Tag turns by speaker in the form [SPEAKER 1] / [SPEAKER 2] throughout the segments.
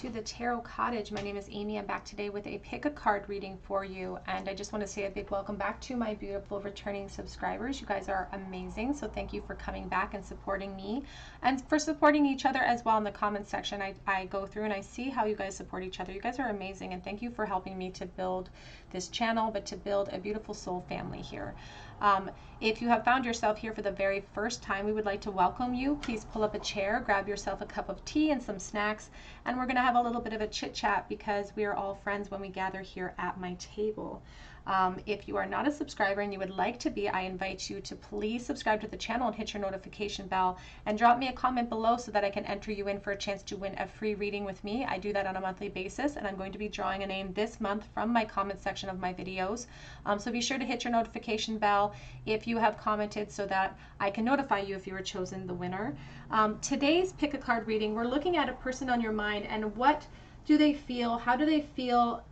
[SPEAKER 1] to the Tarot Cottage. My name is Amy. I'm back today with a pick a card reading for you, and I just want to say a big welcome back to my beautiful returning subscribers. You guys are amazing, so thank you for coming back and supporting me and for supporting each other as well. In the comments section, I go through and I see how you guys support each other. You guys are amazing, and thank you for helping me to build this channel, but to build a beautiful soul family here. If you have found yourself here for the very first time, we would like to welcome you. Please pull up a chair, grab yourself a cup of tea and some snacks, and we're going to have a little bit of a chit chat because we are all friends when we gather here at my table. If you are not a subscriber and you would like to be, I invite you to please subscribe to the channel and hit your notification bell and drop me a comment below so that I can enter you in for a chance to win a free reading with me. I do that on a monthly basis, and I'm going to be drawing a name this month from my comment section of my videos. So be sure to hit your notification bell if you have commented so that I can notify you if you were chosen the winner. Today's pick a card reading, we're looking at a person on your mind and what do they feel, how do they feel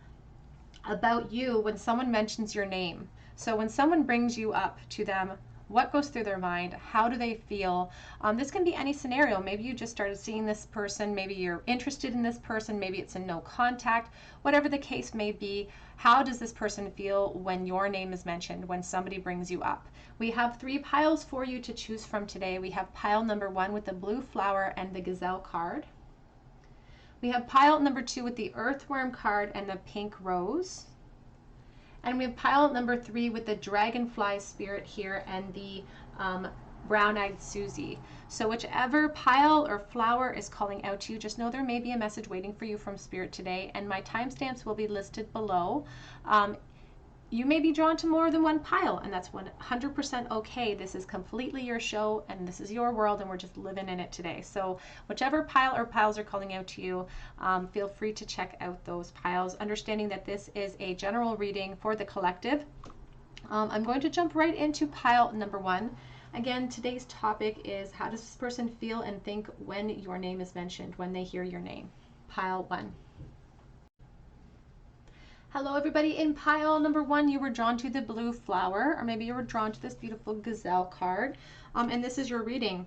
[SPEAKER 1] about you when someone mentions your name. So when someone brings you up to them, what goes through their mind? How do they feel? This can be any scenario. Maybe you just started seeing this person. Maybe you're interested in this person. Maybe it's a no contact. Whatever the case may be, how does this person feel when your name is mentioned, when somebody brings you up? We have 3 piles for you to choose from today. We have pile number 1 with the blue flower and the gazelle card. We have pile number 2 with the earthworm card and the pink rose. And we have pile number 3 with the dragonfly spirit here and the brown-eyed Susie. So whichever pile or flower is calling out to you, just know there may be a message waiting for you from Spirit today, and my timestamps will be listed below. You may be drawn to more than one pile, and that's 100% okay. This is completely your show, and this is your world, and we're just living in it today. So whichever pile or piles are calling out to you, feel free to check out those piles, understanding that this is a general reading for the collective. I'm going to jump right into pile number 1. Again, today's topic is how does this person feel and think when your name is mentioned, when they hear your name. Pile 1. Hello everybody, in pile number 1 you were drawn to the blue flower, or maybe you were drawn to this beautiful gazelle card, and this is your reading.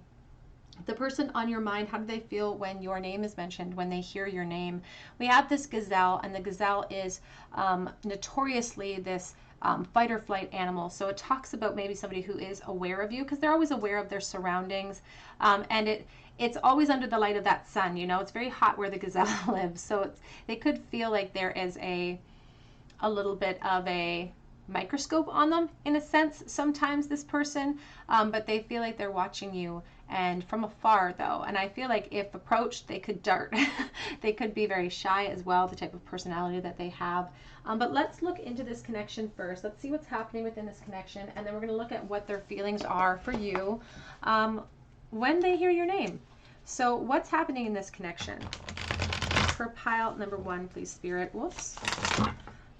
[SPEAKER 1] The person on your mind, how do they feel when your name is mentioned, when they hear your name? We have this gazelle, and the gazelle is notoriously this fight or flight animal. So it talks about maybe somebody who is aware of you, because they're always aware of their surroundings, and it's always under the light of that sun. You know, it's very hot where the gazelle lives, so they could feel like there is a little bit of a microscope on them in a sense sometimes, this person, but they feel like they're watching you, and from afar though, and I feel like if approached they could dart. They could be very shy as well, the type of personality that they have, but let's look into this connection first. Let's see what's happening within this connection, and then we're going to look at what their feelings are for you when they hear your name. So what's happening in this connection for pile number 1, please, Spirit? Whoops.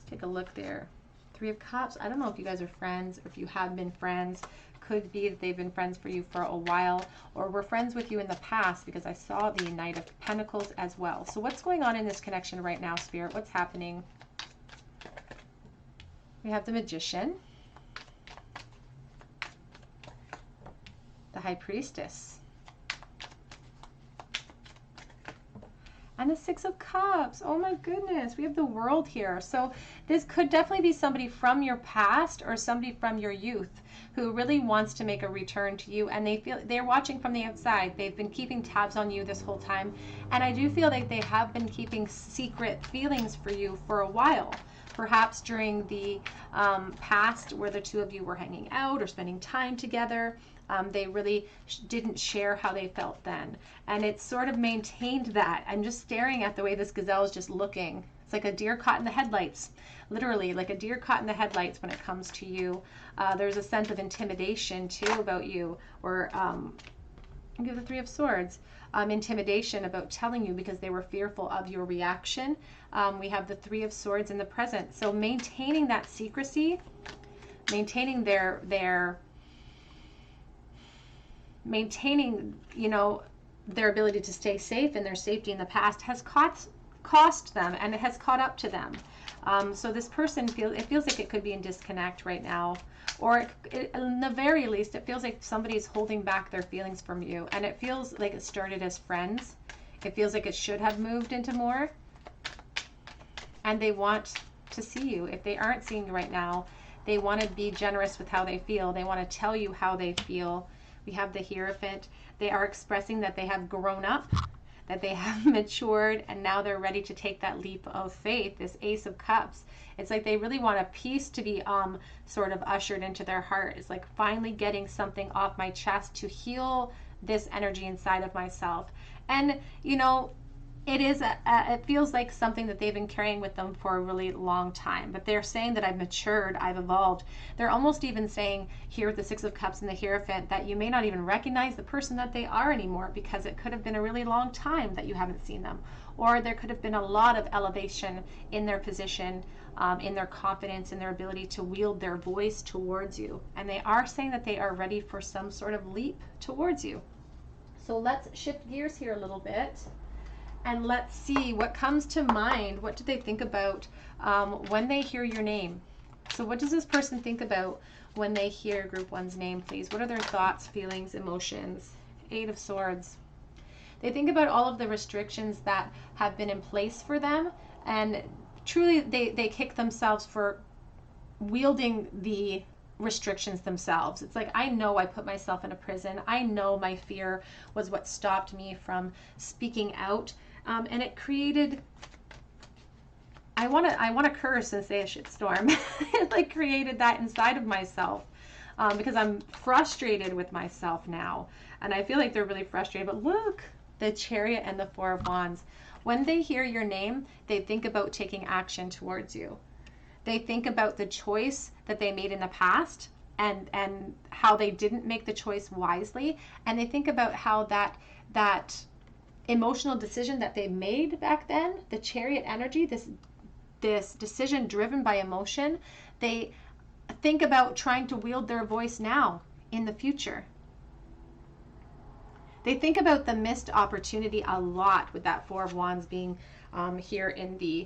[SPEAKER 1] Take a look there. 3 of Cups. I don't know if you guys are friends, or if you have been friends. Could be that they've been friends for you for a while, or were friends with you in the past, because I saw the Knight of Pentacles as well. So what's going on in this connection right now, Spirit? What's happening? We have the Magician, the High Priestess, and the 6 of Cups. Oh my goodness, we have the World here. So this could definitely be somebody from your past or somebody from your youth who really wants to make a return to you, and they feel they're watching from the outside. They've been keeping tabs on you this whole time, and I do feel like they have been keeping secret feelings for you for a while. Perhaps during the past where the 2 of you were hanging out or spending time together. They really didn't share how they felt then, and it's sort of maintained that. I'm just staring at the way this gazelle is just looking. It's like a deer caught in the headlights, literally like a deer caught in the headlights when it comes to you. There's a sense of intimidation too about you, or you have the 3 of Swords, intimidation about telling you because they were fearful of your reaction. We have the 3 of Swords in the present, so maintaining that secrecy, maintaining maintaining, you know, their ability to stay safe and their safety in the past has cost them, and it has caught up to them. So this person feels like it could be in disconnect right now, or in the very least, it feels like somebody's holding back their feelings from you, and it feels like it started as friends It feels like it should have moved into more. And they want to see you. If they aren't seeing you right now, they want to be generous with how they feel. They want to tell you how they feel. We have the Hierophant. They are expressing that they have grown up, that they have matured, and now they're ready to take that leap of faith. This Ace of Cups. It's like they really want a peace to be sort of ushered into their heart. It's like finally getting something off my chest to heal this energy inside of myself. And, you know, it feels like something that they've been carrying with them for a really long time, but they're saying that I've matured, I've evolved. They're almost even saying here with the Six of Cups and the Hierophant that you may not even recognize the person that they are anymore, because it could have been a really long time that you haven't seen them, or there could have been a lot of elevation in their position, in their confidence, in their ability to wield their voice towards you. And they are saying that they are ready for some sort of leap towards you. So let's shift gears here a little bit. And let's see what comes to mind. What do they think about when they hear your name? So what does this person think about when they hear Group 1's name, please? What are their thoughts, feelings, emotions? Eight of Swords. They think about all of the restrictions that have been in place for them, and truly they kick themselves for wielding the restrictions themselves. It's like, I know I put myself in a prison. I know my fear was what stopped me from speaking out. And it created, I want to curse and say a shitstorm. It like created that inside of myself, because I'm frustrated with myself now. And I feel like they're really frustrated. But look, the Chariot and the Four of Wands. When they hear your name, they think about taking action towards you. They think about the choice that they made in the past and how they didn't make the choice wisely. And they think about how that emotional decision that they made back then, the Chariot energy, this decision driven by emotion, they think about trying to wield their voice now in the future. They think about the missed opportunity a lot with that Four of Wands being here in the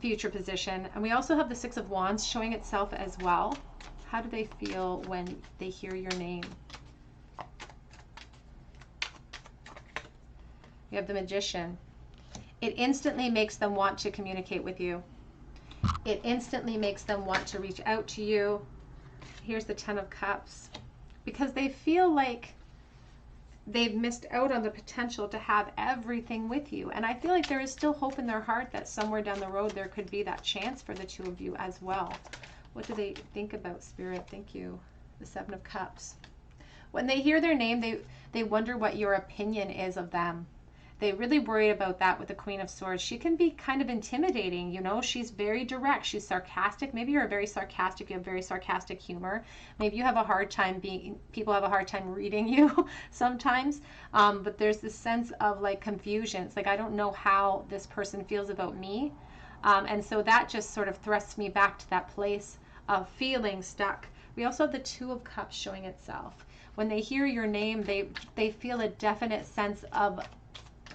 [SPEAKER 1] future position. And we also have the Six of Wands showing itself as well. How do they feel when they hear your name? We have the Magician. It instantly makes them want to communicate with you. It instantly makes them want to reach out to you. Here's the Ten of Cups. Because they feel like they've missed out on the potential to have everything with you. And I feel like there is still hope in their heart that somewhere down the road there could be that chance for the two of you as well. What do they think about, Spirit? Thank you. The Seven of Cups. When they hear their name, they wonder what your opinion is of them. They really worry about that with the Queen of Swords. She can be kind of intimidating, you know. She's very direct. She's sarcastic. Maybe you're very sarcastic. You have very sarcastic humor. Maybe you have a hard time people have a hard time reading you sometimes. But there's this sense of like confusion. It's like, I don't know how this person feels about me. And so that just sort of thrusts me back to that place of feeling stuck. We also have the Two of Cups showing itself. When they hear your name, they feel a definite sense of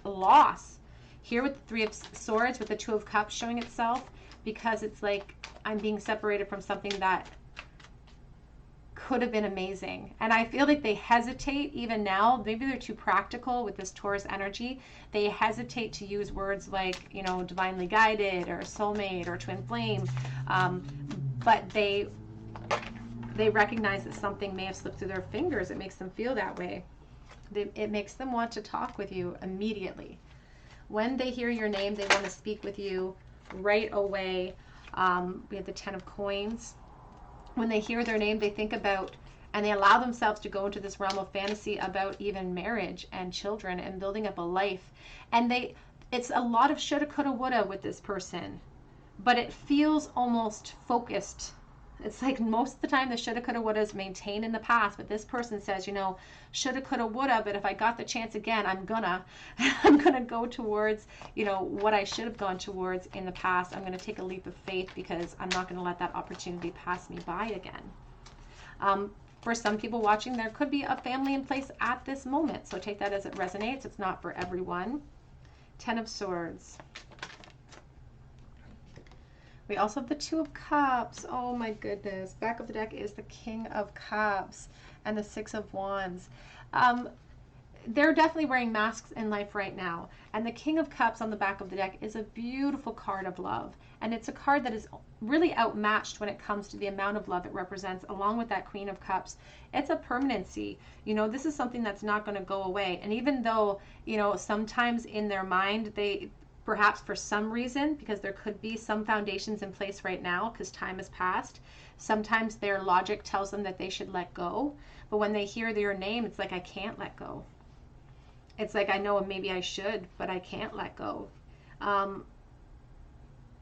[SPEAKER 1] loss. Here with the Three of Swords, with the Two of Cups showing itself, because it's like I'm being separated from something that could have been amazing. And I feel like they hesitate even now. Maybe they're too practical with this Taurus energy. They hesitate to use words like, you know, divinely guided or soulmate or twin flame. But they recognize that something may have slipped through their fingers. It makes them feel that way. It makes them want to talk with you immediately. When they hear your name, they want to speak with you right away. We have the Ten of Coins. When they hear their name, they think about and they allow themselves to go into this realm of fantasy about even marriage and children and building up a life. And it's a lot of shoulda, coulda, woulda with this person, but it feels almost focused. It's like most of the time the shoulda, coulda, woulda is maintained in the past, but this person says, you know, shoulda, coulda, woulda, but if I got the chance again, I'm gonna go towards, you know, what I should have gone towards in the past. I'm gonna take a leap of faith because I'm not gonna let that opportunity pass me by again. For some people watching, there could be a family in place at this moment, so take that as it resonates. It's not for everyone. Ten of Swords. We also have the Two of Cups. Oh my goodness. Back of the deck is the King of Cups and the Six of Wands. they're definitely wearing masks in life right now. And the King of Cups on the back of the deck is a beautiful card of love. And it's a card that is really outmatched when it comes to the amount of love it represents, along with that Queen of Cups. It's a permanency. You know, this is something that's not going to go away. And even though, you know, sometimes in their mind, they perhaps for some reason, because there could be some foundations in place right now because time has passed, sometimes their logic tells them that they should let go. But when they hear your name, it's like, I can't let go. It's like, I know maybe I should, but I can't let go.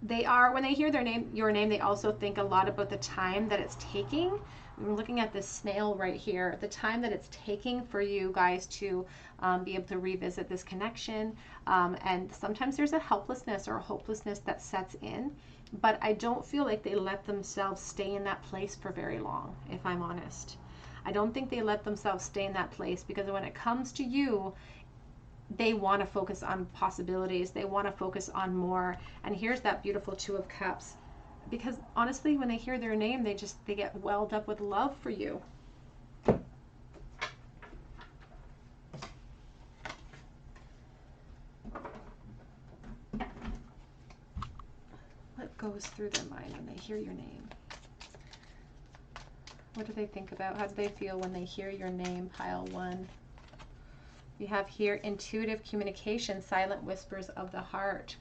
[SPEAKER 1] They are, when they hear their name, your name, they also think a lot about the time that it's taking. I'm looking at this snail right here, the time that it's taking for you guys to be able to revisit this connection. And sometimes there's a helplessness or a hopelessness that sets in, but I don't feel like they let themselves stay in that place for very long, if I'm honest. I don't think they let themselves stay in that place, because when it comes to you, they want to focus on possibilities. They want to focus on more. And here's that beautiful Two of Cups. Because honestly, when they hear their name, they get welled up with love for you. What goes through their mind when they hear your name? What do they think about? How do they feel when they hear your name, pile one? We have here intuitive communication, silent whispers of the heart.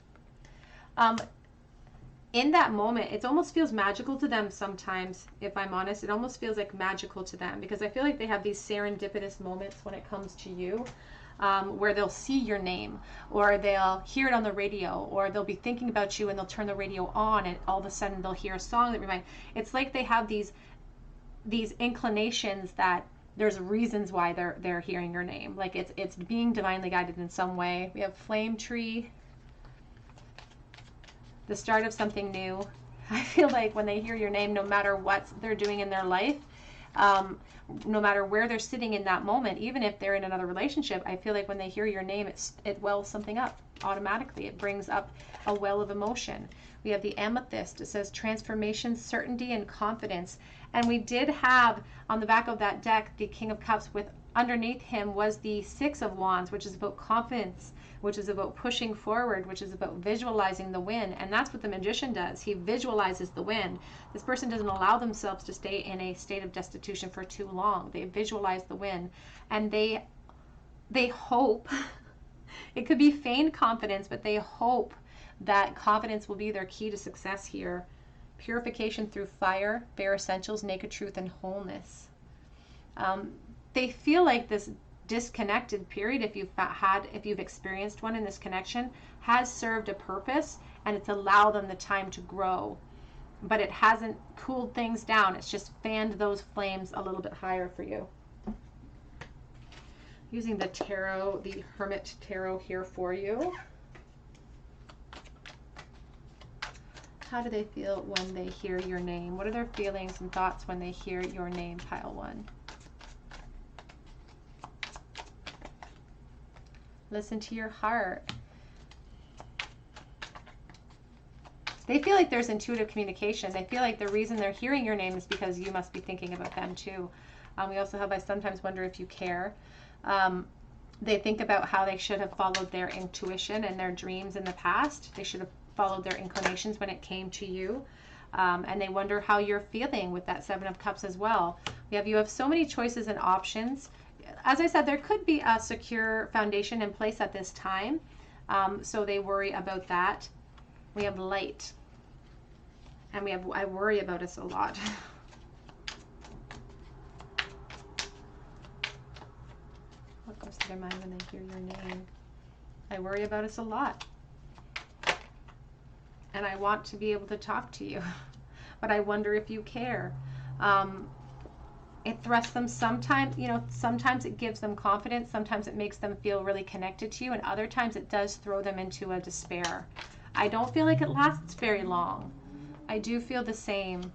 [SPEAKER 1] In that moment, it almost feels magical to them sometimes, if I'm honest. It almost feels like magical to them, because I feel like they have these serendipitous moments when it comes to you, where they'll see your name, or they'll hear it on the radio, or they'll be thinking about you and they'll turn the radio on and all of a sudden they'll hear a song that reminds. It's like they have these inclinations that there's reasons why they're hearing your name. Like it's being divinely guided in some way. We have flame tree, the start of something new. I feel like when they hear your name, no matter what they're doing in their life, no matter where they're sitting in that moment, even if they're in another relationship, I feel like when they hear your name, it wells something up automatically. It brings up a well of emotion. We have the amethyst. It says transformation, certainty, and confidence. And we did have on the back of that deck the King of Cups, with underneath him was the Six of Wands, which is about confidence, which is about pushing forward, which is about visualizing the win. And that's what the Magician does. He visualizes the win. This person doesn't allow themselves to stay in a state of destitution for too long. They visualize the win, and they hope, it could be feigned confidence, but they hope that confidence will be their key to success here. Purification through fire, bare essentials, naked truth, and wholeness. They feel like this disconnected period, if you've experienced one in this connection, has served a purpose, and it's allowed them the time to grow, but it hasn't cooled things down. It's just fanned those flames a little bit higher for you. Using the tarot, the Hermit Tarot here for you. How do they feel when they hear your name? What are their feelings and thoughts when they hear your name, pile one? Listen to your heart. They feel like there's intuitive communication. They feel like the reason they're hearing your name is because you must be thinking about them too. We also have, I sometimes wonder if you care. They think about how they should have followed their intuition and their dreams in the past. They should have followed their inclinations when it came to you. And they wonder how you're feeling with that Seven of Cups as well. You have so many choices and options. As I said, there could be a secure foundation in place at this time. So they worry about that. We have light. And we have, I worry about us a lot. What goes through their mind when they hear your name? I worry about us a lot. And I want to be able to talk to you, but I wonder if you care. It thrusts them sometimes, sometimes it gives them confidence, sometimes it makes them feel really connected to you, and other times it does throw them into a despair. I don't feel like it lasts very long. I do feel the same.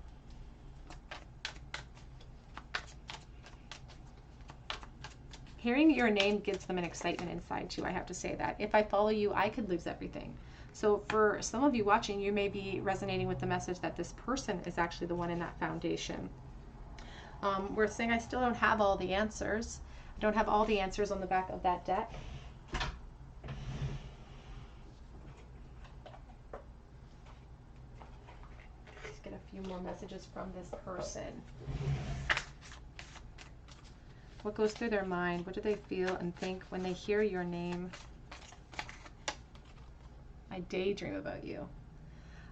[SPEAKER 1] Hearing your name gives them an excitement inside too, I have to say that. If I follow you, I could lose everything. So for some of you watching, you may be resonating with the message that this person is actually the one in that foundation. We're saying, I still don't have all the answers. I don't have all the answers on the back of that deck. Let's get a few more messages from this person. What goes through their mind? What do they feel and think when they hear your name? I daydream about you.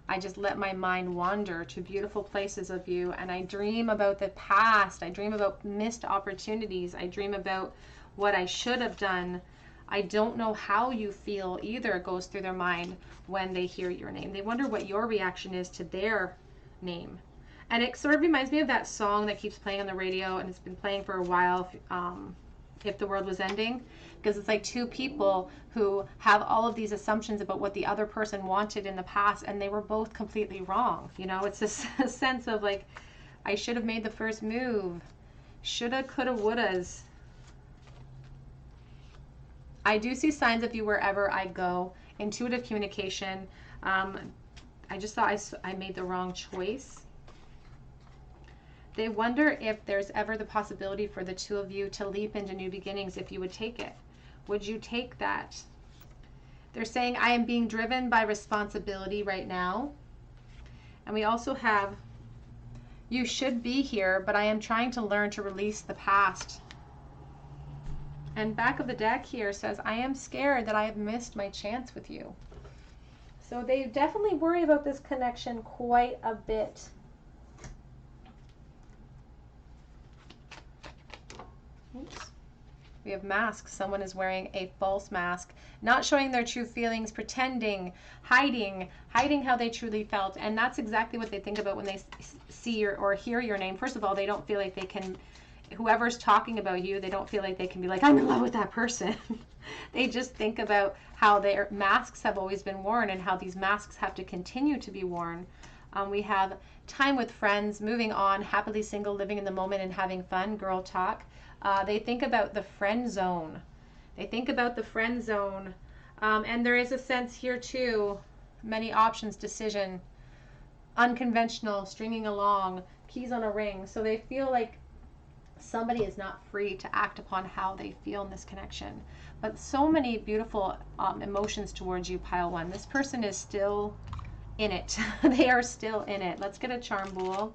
[SPEAKER 1] I just let my mind wander to beautiful places of you, and I dream about the past. I dream about missed opportunities. I dream about what I should have done. I don't know how you feel either goes through their mind when they hear your name. They wonder what your reaction is to their name. And it sort of reminds me of that song that keeps playing on the radio, and it's been playing for a while, If the World Was Ending, because it's like two people who have all of these assumptions about what the other person wanted in the past, and they were both completely wrong. You know, it's this sense of like, I should have made the first move. Shoulda, coulda, wouldas. I do see signs of you wherever I go. Intuitive communication. I just thought I made the wrong choice. They wonder if there's ever the possibility for the two of you to leap into new beginnings, if you would take it. Would you take that? They're saying, I am being driven by responsibility right now. And we also have, you should be here, but I am trying to learn to release the past. And back of the deck here says, I am scared that I have missed my chance with you. So they definitely worry about this connection quite a bit. Oops. We have masks. Someone is wearing a false mask, not showing their true feelings, pretending, hiding how they truly felt. And that's exactly what they think about when they see or hear your name. First of all, they don't feel like they can, whoever's talking about you, they don't feel like they can be like, I'm in love with that person. They just think about how their masks have always been worn and how these masks have to continue to be worn. We have time with friends, moving on, happily single, living in the moment and having fun, girl talk. They think about the friend zone. They think about the friend zone. And there is a sense here too, many options, decision, unconventional, stringing along, keys on a ring. So they feel like somebody is not free to act upon how they feel in this connection. But so many beautiful emotions towards you, pile one. This person is still in it. They are still in it. Let's get a charm bowl.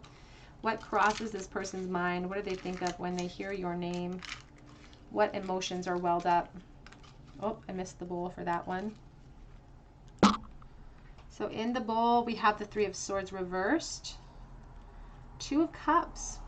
[SPEAKER 1] What crosses this person's mind? What do they think of when they hear your name? What emotions are welled up? Oh, I missed the bowl for that one. So in the bowl, we have the Three of Swords reversed, Two of Cups,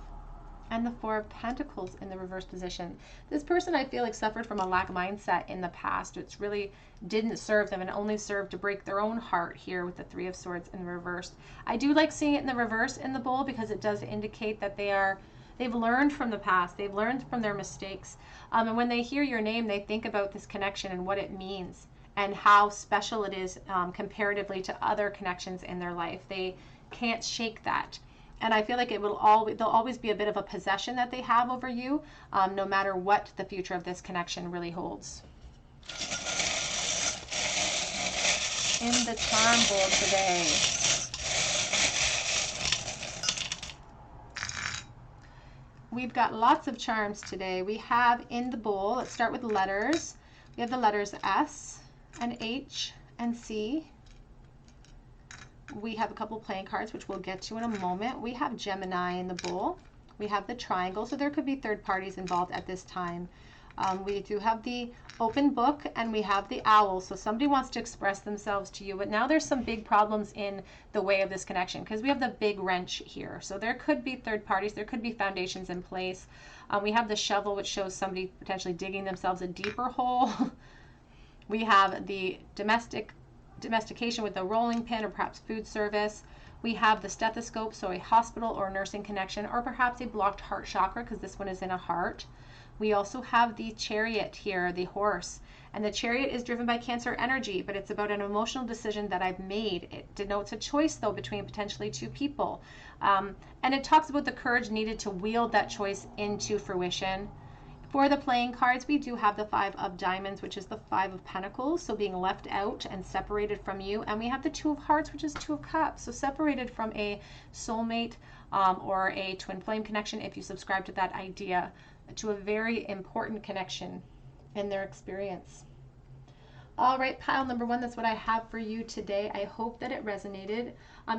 [SPEAKER 1] and the Four of Pentacles in the reverse position. This person, I feel like, suffered from a lack mindset in the past. It's really didn't serve them and only served to break their own heart here with the Three of Swords in the reverse. I do like seeing it in the reverse in the bowl because it does indicate that they've learned from the past. They've learned from their mistakes. And when they hear your name, they think about this connection and what it means and how special it is comparatively to other connections in their life. They can't shake that. And I feel like there'll always be a bit of a possession that they have over you, no matter what the future of this connection really holds. In the charm bowl today, we've got lots of charms today. We have in the bowl, let's start with letters. We have the letters S and H and C. We have a couple playing cards, which we'll get to in a moment. We have Gemini in the bowl. We have the triangle, so there could be third parties involved at this time. We do have the open book, and we have the owl, so somebody wants to express themselves to you, but now there's some big problems in the way of this connection because we have the big wrench here. So there could be third parties, there could be foundations in place. We have the shovel, which shows somebody potentially digging themselves a deeper hole. We have the domestication with a rolling pin or perhaps food service. We have the stethoscope, so a hospital or nursing connection, or perhaps a blocked heart chakra because this one is in a heart. We also have the chariot here, the horse, and the chariot is driven by Cancer energy, but it's about an emotional decision that I've made. It denotes a choice though between potentially two people, and it talks about the courage needed to wield that choice into fruition. For the playing cards, we do have the Five of Diamonds, which is the Five of Pentacles, so being left out and separated from you. And we have the Two of Hearts, which is Two of Cups, so separated from a soulmate or a twin flame connection if you subscribe to that idea. to a very important connection in their experience. All right, pile number one, that's what I have for you today. I hope that it resonated.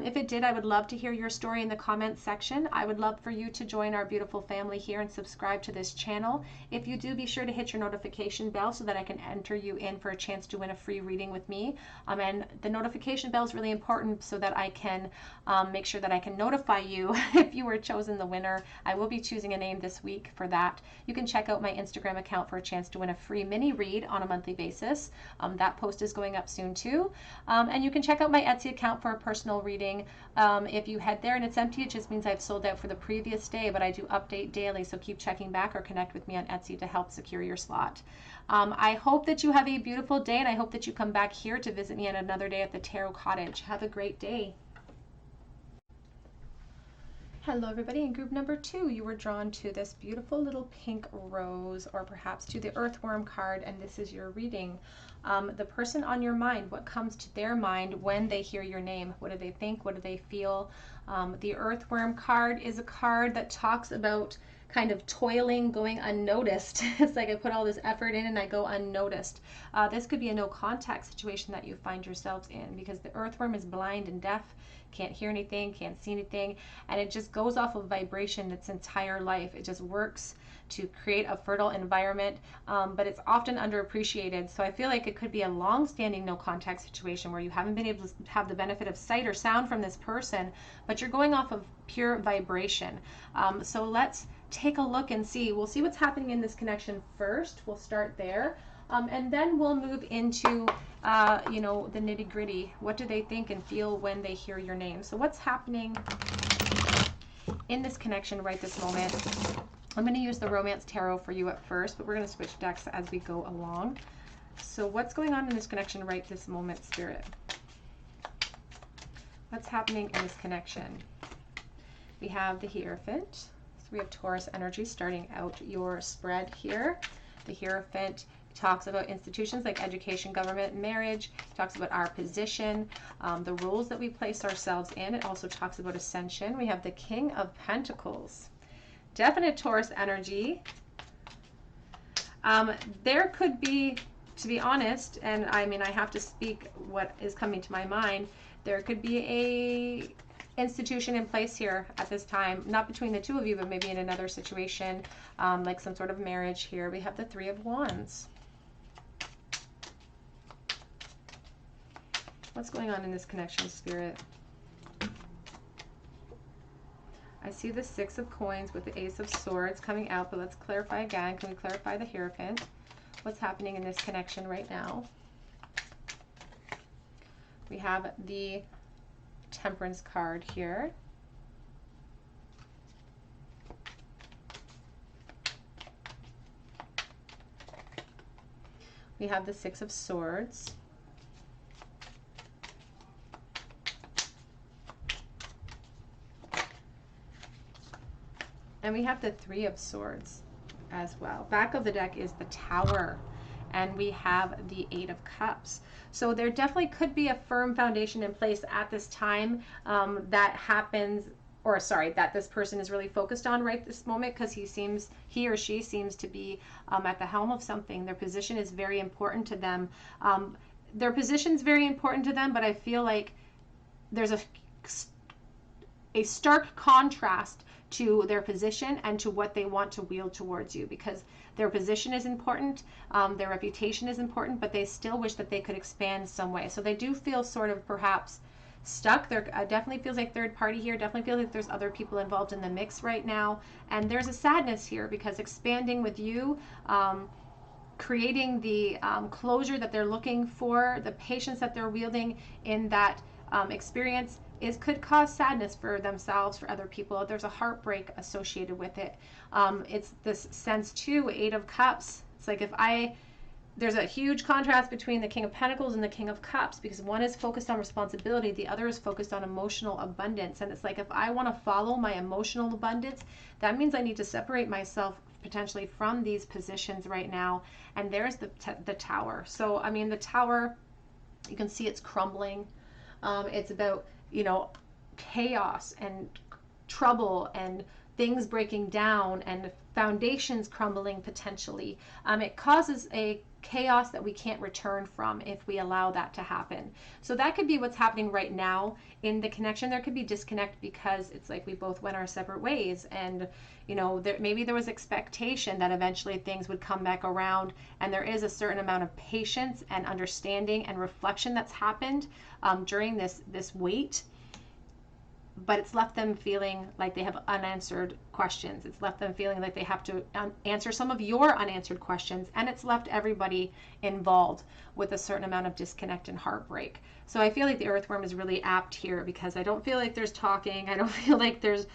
[SPEAKER 1] If it did, I would love to hear your story in the comments section. I would love for you to join our beautiful family here and subscribe to this channel. If you do, be sure to hit your notification bell so that I can enter you in for a chance to win a free reading with me. And the notification bell is really important so that I can make sure that I can notify you if you were chosen the winner. I will be choosing a name this week for that. You can check out my Instagram account for a chance to win a free mini read on a monthly basis. That post is going up soon too. And you can check out my Etsy account for a personal reading. If you head there and it's empty, it just means I've sold out for the previous day, but I do update daily, so keep checking back or connect with me on Etsy to help secure your slot. I hope that you have a beautiful day, and I hope that you come back here to visit me on another day at the Tarot Cottage. Have a great day. Hello everybody, in group number 2, you were drawn to this beautiful little pink rose, or perhaps to the earthworm card, and this is your reading. The person on your mind, what comes to their mind when they hear your name? What do they think? What do they feel? The earthworm card is a card that talks about kind of toiling, going unnoticed. It's like I put all this effort in and I go unnoticed. This could be a no contact situation that you find yourselves in, because the earthworm is blind and deaf, can't hear anything, can't see anything, and it just goes off of vibration its entire life. It just works to create a fertile environment, but it's often underappreciated. So I feel like it could be a long-standing no contact situation where you haven't been able to have the benefit of sight or sound from this person, but you're going off of pure vibration. So let's take a look and see. We'll see what's happening in this connection first. We'll start there. And then we'll move into, you know, the nitty gritty. What do they think and feel when they hear your name? So what's happening in this connection right this moment? I'm going to use the Romance Tarot for you at first, but we're going to switch decks as we go along. So what's going on in this connection right this moment, Spirit? What's happening in this connection? We have the Hierophant. So we have Taurus energy starting out your spread here. The Hierophant talks about institutions like education, government, marriage. It talks about our position, the roles that we place ourselves in. It also talks about ascension. We have the King of Pentacles. Definite Taurus energy. There could be, to be honest, and I mean, I have to speak what is coming to my mind, there could be a institution in place here at this time, not between the two of you, but maybe in another situation, like some sort of marriage here. We have the Three of Wands. What's going on in this connection, Spirit? I see the Six of Coins with the Ace of Swords coming out, but let's clarify again. Can we clarify the Hierophant? What's happening in this connection right now? We have the Temperance card here. We have the Six of Swords. And we have the Three of Swords as well. Back of the deck is the Tower. And we have the Eight of Cups. So there definitely could be a firm foundation in place at this time that happens, or sorry, that this person is really focused on right this moment, because he or she seems to be at the helm of something. Their position is very important to them. Their position is very important to them, but I feel like there's a stark contrast to their position and to what they want to wield towards you, because their position is important, their reputation is important, but they still wish that they could expand some way. So they do feel sort of perhaps stuck. There definitely feels like third party here, definitely feels like there's other people involved in the mix right now, and there's a sadness here because expanding with you, creating the closure that they're looking for, the patience that they're wielding in that experience could cause sadness for themselves, for other people. There's a heartbreak associated with it. It's this sense too, Eight of Cups. It's like there's a huge contrast between the King of Pentacles and the King of Cups, because one is focused on responsibility, the other is focused on emotional abundance. And it's like, if I want to follow my emotional abundance, that means I need to separate myself potentially from these positions right now. And there's the Tower. So, I mean, the Tower, you can see it's crumbling. It's about, you know, chaos and trouble and things breaking down and foundations crumbling potentially. It causes a chaos that we can't return from if we allow that to happen. So that could be what's happening right now in the connection. There could be disconnect because it's like we both went our separate ways, and you know, maybe there was expectation that eventually things would come back around, and there is a certain amount of patience and understanding and reflection that's happened during this wait. But it's left them feeling like they have unanswered questions. It's left them feeling like they have to answer some of your unanswered questions, and it's left everybody involved with a certain amount of disconnect and heartbreak. So I feel like the earthworm is really apt here, because I don't feel like there's talking. I don't feel like there's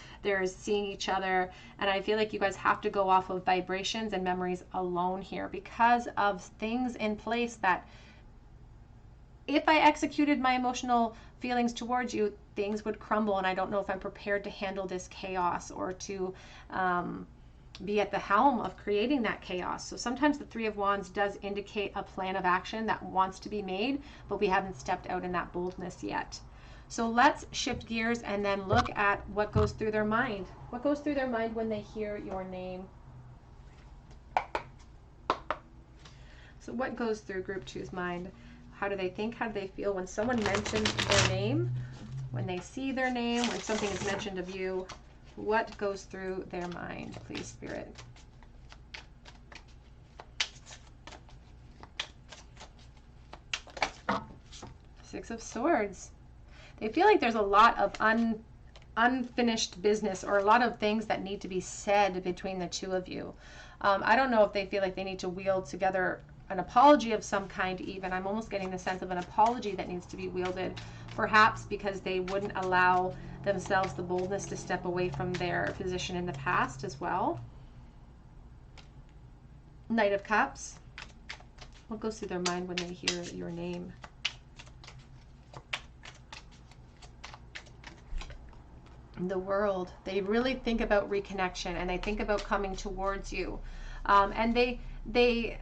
[SPEAKER 1] seeing each other, and I feel like you guys have to go off of vibrations and memories alone here, because of things in place that if I executed my emotional feelings towards you, things would crumble, and I don't know if I'm prepared to handle this chaos or to be at the helm of creating that chaos. So sometimes the Three of Wands does indicate a plan of action that wants to be made, but we haven't stepped out in that boldness yet. So let's shift gears and then look at what goes through their mind. What goes through their mind when they hear your name? So what goes through Group 2's mind? How do they think? How do they feel when someone mentions their name? When they see their name, when something is mentioned of you, what goes through their mind, please, Spirit? Six of Swords. They feel like there's a lot of unfinished business, or a lot of things that need to be said between the two of you. I don't know if they feel like they need to wield together an apology of some kind even. I'm almost getting the sense of an apology that needs to be wielded, perhaps because they wouldn't allow themselves the boldness to step away from their position in the past as well. Knight of Cups. What goes through their mind when they hear your name? The World. They really think about reconnection, and they think about coming towards you, and they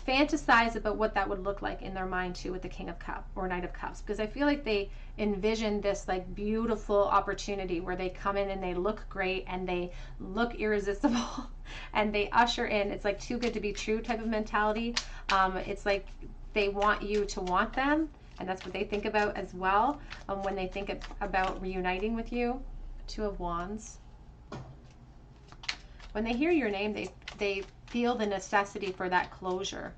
[SPEAKER 1] fantasize about what that would look like in their mind too, with the King of Cups or Knight of Cups, because I feel like they envision this like beautiful opportunity where they come in and they look great and they look irresistible and they usher in, it's like too good to be true type of mentality. It's like they want you to want them, and that's what they think about as well when they think about reuniting with you. Two of Wands. When they hear your name, they feel the necessity for that closure.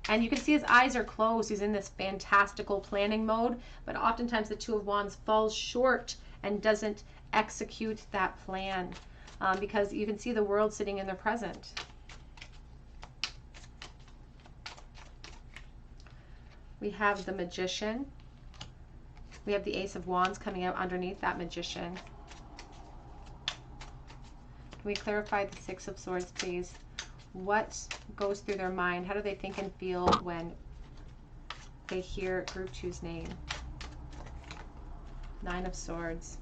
[SPEAKER 1] And you can see his eyes are closed. He's in this fantastical planning mode, but oftentimes the Two of Wands falls short and doesn't execute that plan because you can see the world sitting in their present. We have the Magician. We have the Ace of Wands coming out underneath that Magician. Can we clarify the Six of Swords, please? What goes through their mind? How do they think and feel when they hear Group 2's name? Nine of Swords.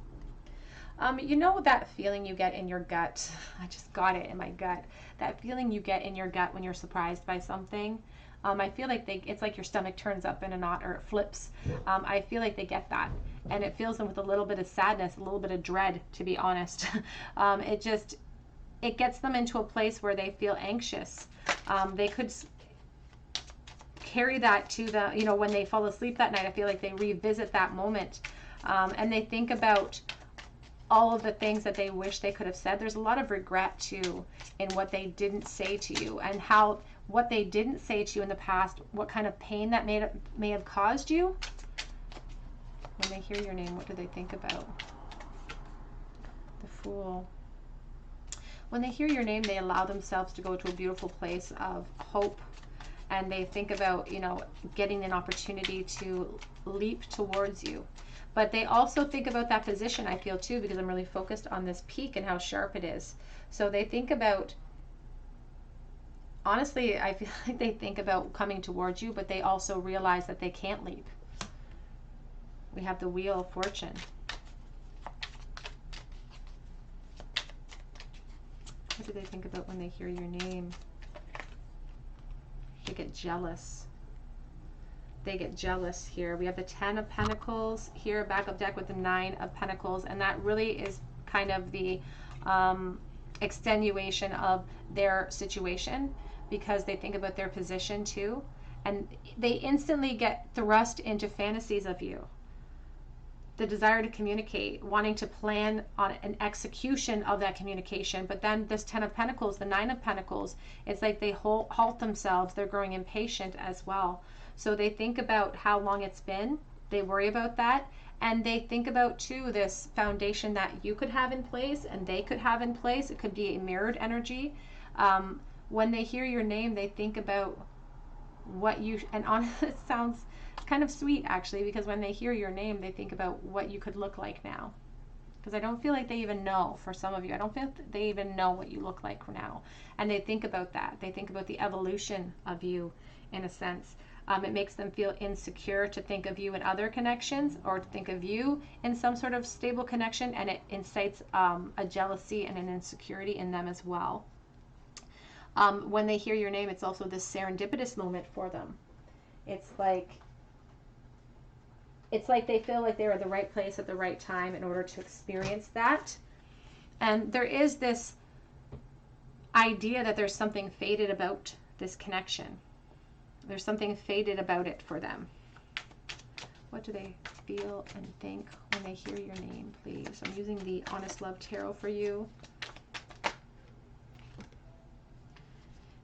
[SPEAKER 1] You know that feeling you get in your gut? I just got it in my gut. That feeling you get in your gut when you're surprised by something. I feel like it's like your stomach turns up in a knot or it flips. I feel like they get that. And it fills them with a little bit of sadness, a little bit of dread, to be honest. It gets them into a place where they feel anxious. They could carry that to the, you know, when they fall asleep that night, I feel like they revisit that moment. And they think about all of the things that they wish they could have said. There's a lot of regret too in what they didn't say to you, and how what they didn't say to you in the past, what kind of pain that may have caused you. When they hear your name, what do they think about? The Fool. When they hear your name, they allow themselves to go to a beautiful place of hope, and they think about, you know, getting an opportunity to leap towards you. But they also think about that position, I feel too, because I'm really focused on this peak and how sharp it is. So they think about, honestly, I feel like they think about coming towards you, but they also realize that they can't leap. We have the Wheel of Fortune. What do they think about when they hear your name? They get jealous. they get jealous here. We have the 10 of Pentacles here, back of deck with the 9 of Pentacles, and that really is kind of the extenuation of their situation, because they think about their position too, and they instantly get thrust into fantasies of you. The desire to communicate, wanting to plan on an execution of that communication. But then this 10 of Pentacles, the 9 of Pentacles, it's like they halt themselves. They're growing impatient as well. So they think about how long it's been. They worry about that. And they think about, too, this foundation that you could have in place and they could have in place. It could be a mirrored energy. When they hear your name, they think about what you, and honestly, it sounds kind of sweet actually, because when they hear your name, they think about what you could look like now. Because I don't feel like they even know, for some of you, I don't feel they even know what you look like now. And they think about that. They think about the evolution of you in a sense. It makes them feel insecure to think of you in other connections, or to think of you in some sort of stable connection, and it incites a jealousy and an insecurity in them as well. When they hear your name, it's also this serendipitous moment for them. It's like they feel like they're at the right place at the right time in order to experience that. And there is this idea that there's something fated about this connection. There's something fated about it for them. What do they feel and think when they hear your name, please? I'm using the Honest Love Tarot for you.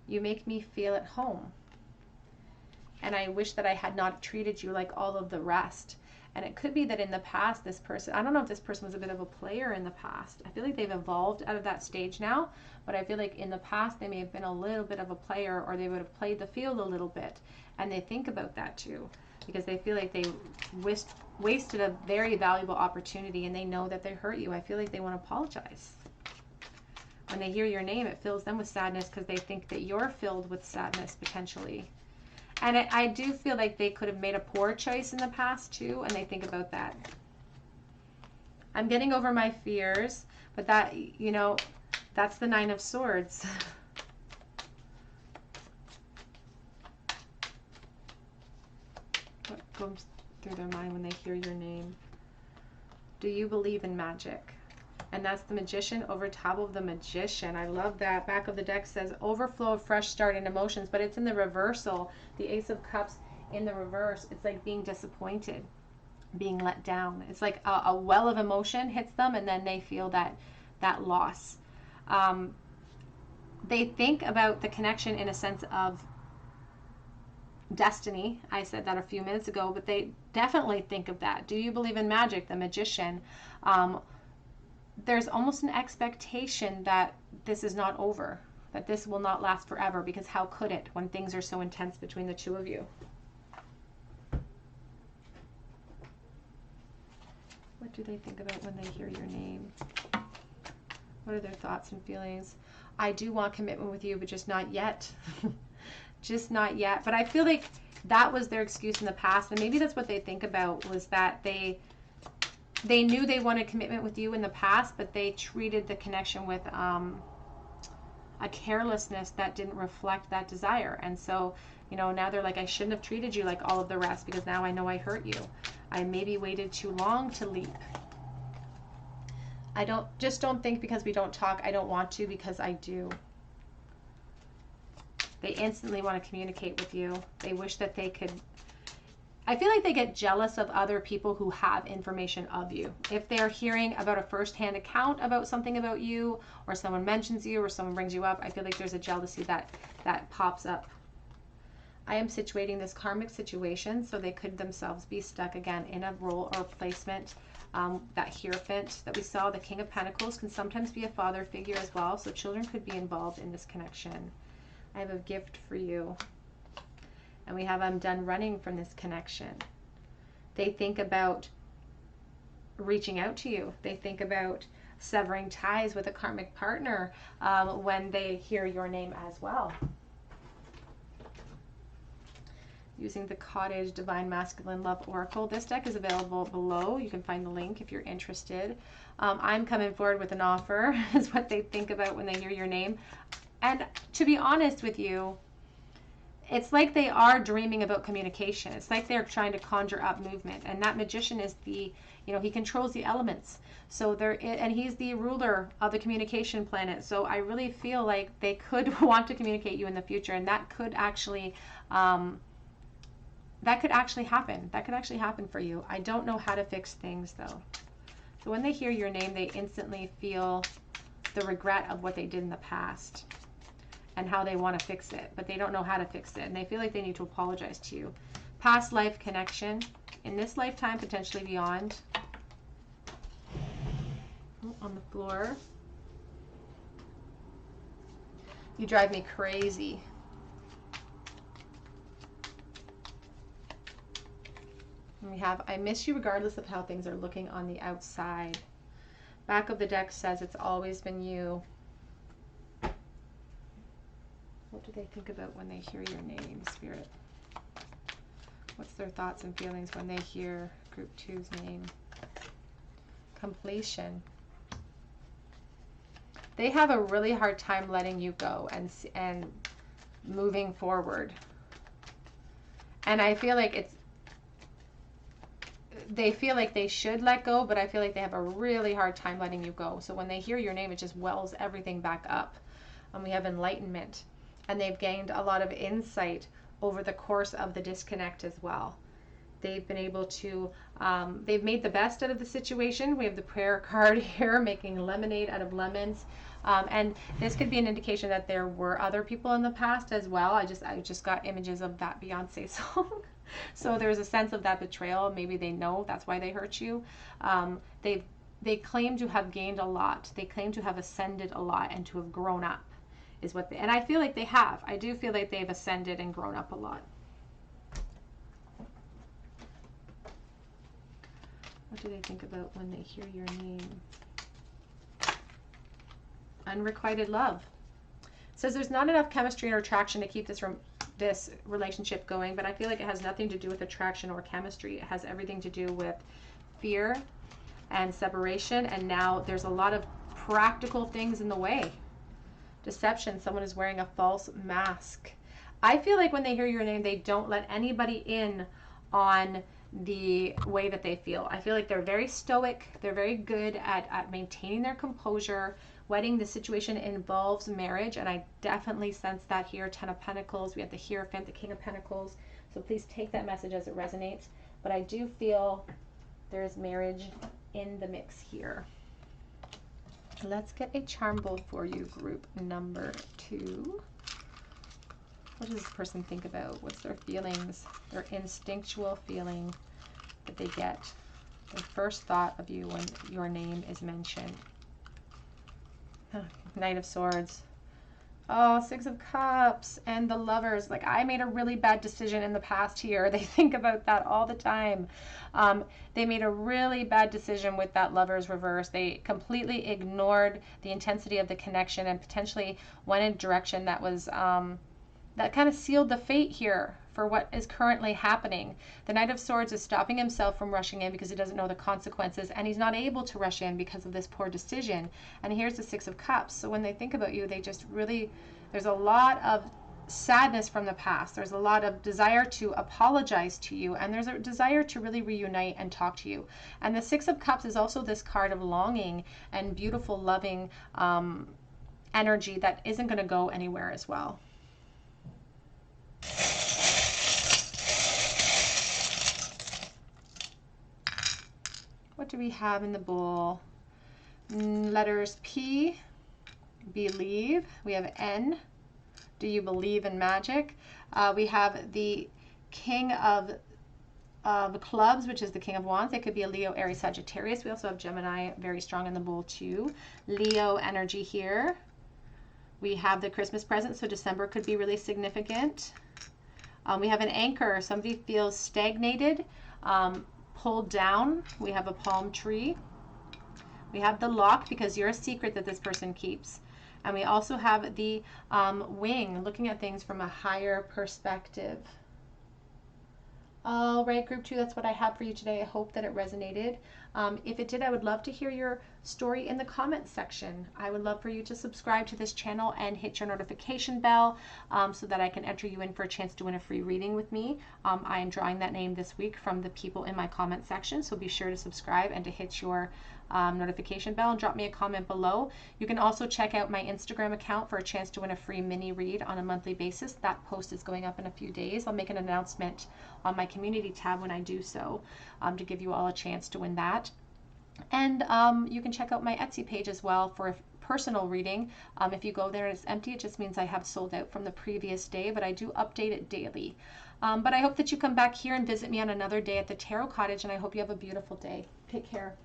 [SPEAKER 1] You make me feel at home. And I wish that I had not treated you like all of the rest. And it could be that in the past, this person, I don't know if this person was a bit of a player in the past. I feel like they've evolved out of that stage now, but I feel like in the past, they may have been a little bit of a player, or they would have played the field a little bit. And they think about that too, because they feel like they wasted a very valuable opportunity, and they know that they hurt you. I feel like they want to apologize. When they hear your name, it fills them with sadness, because they think that you're filled with sadness potentially. And I do feel like they could have made a poor choice in the past too, and they think about that. I'm getting over my fears, but that, you know, that's the 9 of Swords. What goes through their mind when they hear your name? Do you believe in magic? And that's the Magician over top of the Magician. I love that. Back of the deck says overflow of fresh start in emotions, but it's in the reversal. The Ace of Cups in the reverse. It's like being disappointed, being let down. It's like a well of emotion hits them, and then they feel that loss. They think about the connection in a sense of destiny. I said that a few minutes ago, but they definitely think of that. Do you believe in magic? The Magician. There's almost an expectation that this is not over, that this will not last forever, because how could it when things are so intense between the two of you? What do they think about when they hear your name? What are their thoughts and feelings? I do want commitment with you, but just not yet. Just not yet. But I feel like that was their excuse in the past, and maybe that's what they think about, was that they knew they wanted commitment with you in the past, but they treated the connection with a carelessness that didn't reflect that desire. And so, you know, now they're like, I shouldn't have treated you like all of the rest, because now I know I hurt you. I maybe waited too long to leap. I don't think because we don't talk, I don't want to, because I do. They instantly want to communicate with you. They wish that they could. I feel like they get jealous of other people who have information of you. If they're hearing about a first-hand account about something about you, or someone mentions you, or someone brings you up, I feel like there's a jealousy that pops up. I am situating this karmic situation, so they could themselves be stuck again in a role or placement. That Hierophant that we saw, the King of Pentacles, can sometimes be a father figure as well, so children could be involved in this connection. I have a gift for you. And we have, I'm done running from this connection. They think about reaching out to you. They think about severing ties with a karmic partner when they hear your name as well. Using the Cottage Divine Masculine Love Oracle. This deck is available below. You can find the link if you're interested. I'm coming forward with an offer, is what they think about when they hear your name. And to be honest with you, it's like they are dreaming about communication. It's like they're trying to conjure up movement. And that magician is the, you know, he controls the elements. So and he's the ruler of the communication planet. So I really feel like they could want to communicate you in the future, and that could actually happen. That could actually happen for you. I don't know how to fix things though. So when they hear your name, they instantly feel the regret of what they did in the past and how they want to fix it, but they don't know how to fix it, and they feel like they need to apologize to you. Past life connection, in this lifetime, potentially beyond. Oh, on the floor. You drive me crazy. And we have, I miss you regardless of how things are looking on the outside. Back of the deck says it's always been you. What do they think about when they hear your name, Spirit? What's their thoughts and feelings when they hear Group 2's name? Completion. They have a really hard time letting you go and moving forward. And I feel like they feel like they should let go, but I feel like they have a really hard time letting you go. So when they hear your name, it just wells everything back up. And we have enlightenment. And they've gained a lot of insight over the course of the disconnect as well. They've been able to, they've made the best out of the situation. We have the prayer card here, making lemonade out of lemons. And this could be an indication that there were other people in the past as well. I just got images of that Beyonce song. So there's a sense of that betrayal. Maybe they know that's why they hurt you. They claim to have gained a lot. They claim to have ascended a lot and to have grown up. Is what and I feel like they have. I do feel like they've ascended and grown up a lot. What do they think about when they hear your name? Unrequited love. It says there's not enough chemistry or attraction to keep this relationship going, but I feel like it has nothing to do with attraction or chemistry. It has everything to do with fear and separation, and now there's a lot of practical things in the way. Deception, someone is wearing a false mask. I feel like when they hear your name, they don't let anybody in on the way that they feel. I feel like they're very stoic. They're very good at maintaining their composure. Wedding, the situation involves marriage, and I definitely sense that here. 10 of Pentacles, we have the Hierophant, the King of Pentacles. So please take that message as it resonates. But I do feel there is marriage in the mix here. Let's get a charm bowl for you, group number 2. What does this person think about? What's their feelings? Their instinctual feeling that they get. Their first thought of you when your name is mentioned. Knight of Swords. Oh, 6 of Cups and the Lovers. Like, I made a really bad decision in the past here. They think about that all the time. They made a really bad decision with that Lovers reverse. They completely ignored the intensity of the connection and potentially went in a direction that was that kind of sealed the fate here for what is currently happening. The Knight of Swords is stopping himself from rushing in because he doesn't know the consequences, and he's not able to rush in because of this poor decision. And here's the 6 of Cups. So when they think about you, they just really, there's a lot of sadness from the past. There's a lot of desire to apologize to you, and there's a desire to really reunite and talk to you. And the 6 of Cups is also this card of longing and beautiful, loving energy that isn't going to go anywhere as well. What do we have in the bowl? Letters P, believe. We have N, do you believe in magic? We have the King of Clubs, which is the King of Wands. It could be a Leo, Aries, Sagittarius. We also have Gemini, very strong in the bowl too. Leo energy here. We have the Christmas present, so December could be really significant. We have an anchor. Somebody feels stagnated, pulled down. We have a palm tree. We have the lock, because you're a secret that this person keeps. And we also have the wing, looking at things from a higher perspective. All right, group 2, that's what I have for you today. I hope that it resonated. If it did, I would love to hear your story in the comments section. I would love for you to subscribe to this channel and hit your notification bell so that I can enter you in for a chance to win a free reading with me. I am drawing that name this week from the people in my comment section, so be sure to subscribe and to hit your notification bell and drop me a comment below. You can also check out my Instagram account for a chance to win a free mini read on a monthly basis. That post is going up in a few days. I'll make an announcement on my community tab when I do so to give you all a chance to win that. And you can check out my Etsy page as well for a personal reading. If you go there and it's empty, it just means I have sold out from the previous day, but I do update it daily. But I hope that you come back here and visit me on another day at the Tarot Cottage, and I hope you have a beautiful day. Take care.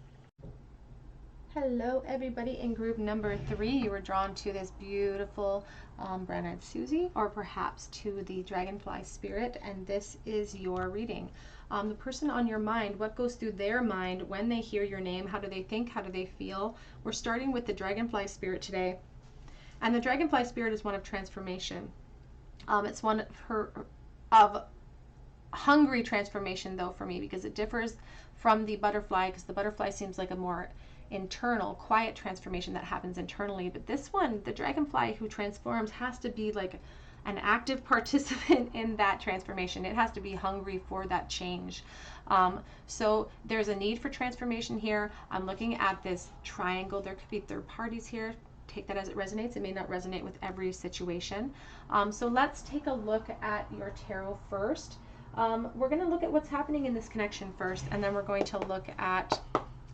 [SPEAKER 1] Hello everybody in group number 3. You were drawn to this beautiful brown-eyed Susie, or perhaps to the dragonfly spirit, and this is your reading. The person on your mind, what goes through their mind when they hear your name? How do they think? How do they feel? We're starting with the dragonfly spirit today, and the dragonfly spirit is one of transformation. It's one of hungry transformation though for me, because it differs from the butterfly, because the butterfly seems like a more internal, quiet transformation that happens internally. But this one, the dragonfly who transforms, has to be like an active participant in that transformation. It has to be hungry for that change. So there's a need for transformation here. I'm looking at this triangle. There could be third parties here. Take that as it resonates. It may not resonate with every situation. So let's take a look at your tarot first. We're going to look at what's happening in this connection first, and then we're going to look at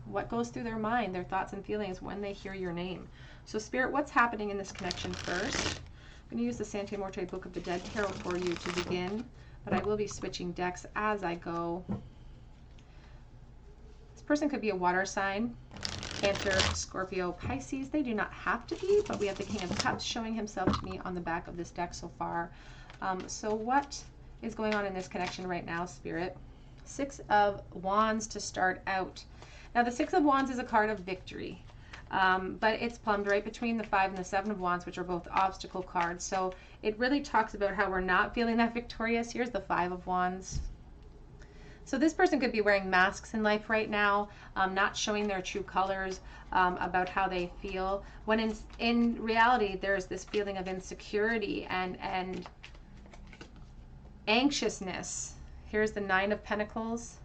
[SPEAKER 1] what goes through their mind, their thoughts and feelings when they hear your name. So Spirit, what's happening in this connection first? I'm going to use the Sante Morte Book of the Dead Tarot for you to begin, but I will be switching decks as I go. This person could be a water sign, Cancer, Scorpio, Pisces. They do not have to be, but we have the King of Cups showing himself to me on the back of this deck so far. So what is going on in this connection right now, Spirit? Six of Wands to start out. Now, the Six of Wands is a card of victory, but it's plumbed right between the Five and the Seven of Wands, which are both obstacle cards. So it really talks about how we're not feeling that victorious. Here's the Five of Wands. So this person could be wearing masks in life right now, not showing their true colors about how they feel, when in reality, there's this feeling of insecurity and anxiousness. Here's the Nine of Pentacles.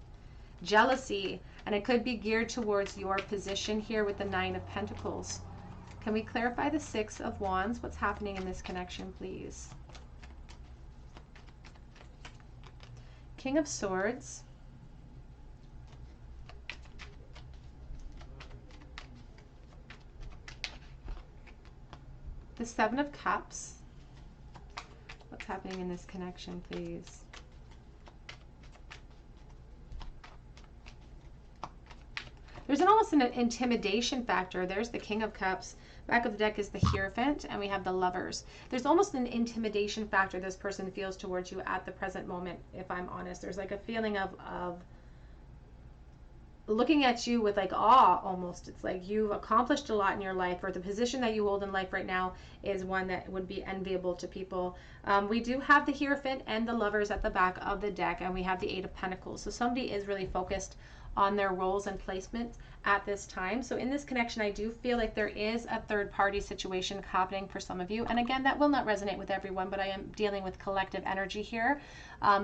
[SPEAKER 1] Jealousy, and it could be geared towards your position here with the Nine of Pentacles. Can we clarify the Six of Wands? What's happening in this connection, please? King of Swords. The Seven of Cups. What's happening in this connection, please? There's almost an intimidation factor. There's the King of Cups. Back of the deck is the Hierophant, and we have the Lovers. There's almost an intimidation factor this person feels towards you at the present moment, if I'm honest. There's like a feeling of looking at you with like awe almost. It's like you've accomplished a lot in your life, or the position that you hold in life right now is one that would be enviable to people. We do have the Hierophant and the Lovers at the back of the deck, and we have the Eight of Pentacles. So somebody is really focused on their roles and placements at this time. So in this connection, I do feel like there is a third party situation happening for some of you. And again, that will not resonate with everyone, but I am dealing with collective energy here.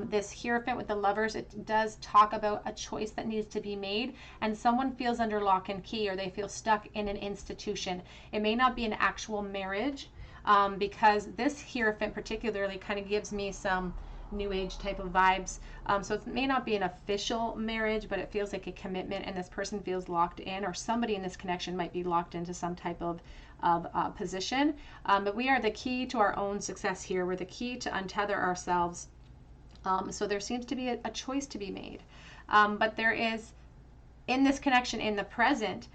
[SPEAKER 1] This Hierophant with the Lovers, it does talk about a choice that needs to be made, and someone feels under lock and key, or they feel stuck in an institution. It may not be an actual marriage, because this Hierophant particularly kind of gives me some New Age type of vibes. So it may not be an official marriage, but it feels like a commitment, and this person feels locked in, or somebody in this connection might be locked into some type of position. But we are the key to our own success here. We're the key to untether ourselves. So there seems to be a choice to be made. But there is, in this connection in the present,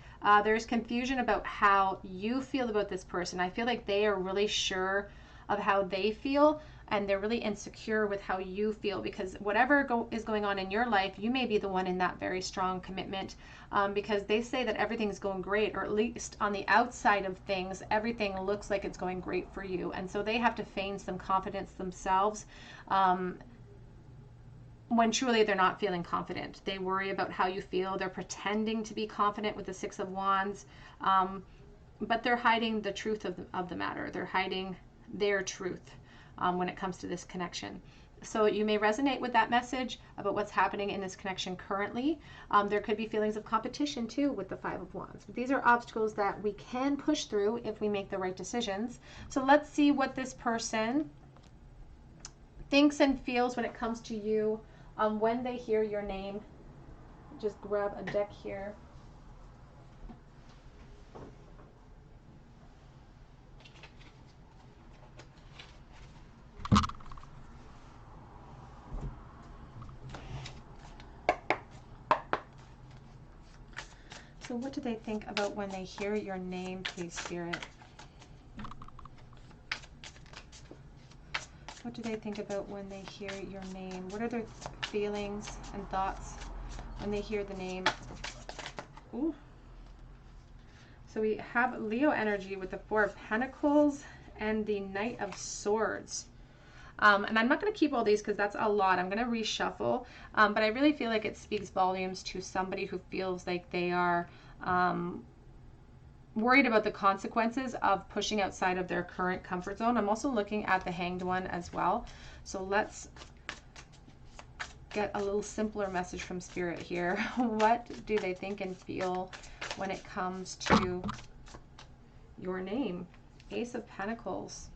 [SPEAKER 1] there's confusion about how you feel about this person. I feel like they are really sure of how they feel, and they're really insecure with how you feel, because whatever is going on in your life, you may be the one in that very strong commitment, because they say that everything's going great, or at least on the outside of things, everything looks like it's going great for you. And so they have to feign some confidence themselves. when truly they're not feeling confident. They worry about how you feel. They're pretending to be confident with the Six of Wands, but they're hiding the truth of the matter. They're hiding their truth when it comes to this connection. So you may resonate with that message about what's happening in this connection currently. There could be feelings of competition too with the Five of Wands. But these are obstacles that we can push through if we make the right decisions. So let's see what this person thinks and feels when it comes to you when they hear your name. Just grab a deck here. So what do they think about when they hear your name, please, Spirit? What do they think about when they hear your name? What are their feelings and thoughts when they hear the name? Ooh. So we have Leo energy with the Four of Pentacles and the Knight of Swords. And I'm not going to keep all these because that's a lot. I'm going to reshuffle. But I really feel like it speaks volumes to somebody who feels like they are worried about the consequences of pushing outside of their current comfort zone. I'm also looking at the Hanged One as well. So let's get a little simpler message from Spirit here. What do they think and feel when it comes to your name? Ace of Pentacles.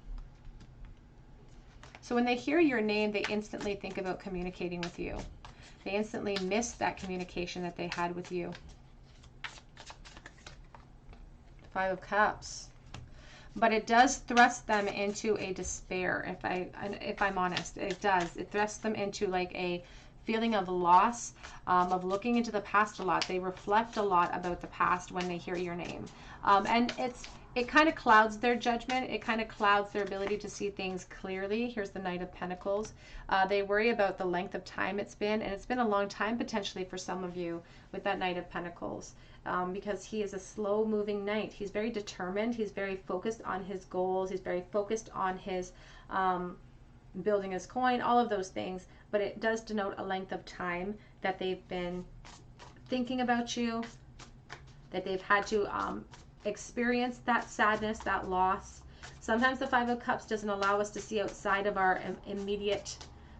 [SPEAKER 1] So when they hear your name, they instantly think about communicating with you. They instantly miss that communication that they had with you. Five of Cups. But it does thrust them into a despair, if I'm honest. It does. It thrusts them into like a feeling of loss, of looking into the past a lot. They reflect a lot about the past when they hear your name. And it kind of clouds their judgment. It kind of clouds their ability to see things clearly. Here's the Knight of Pentacles. They worry about the length of time it's been, and it's been a long time potentially for some of you with that Knight of Pentacles, because he is a slow-moving knight. He's very determined. He's very focused on his goals. He's very focused on his building his coin, all of those things. But it does denote a length of time that they've been thinking about you, that they've had to experience that sadness, that loss. Sometimes the Five of Cups doesn't allow us to see outside of our immediate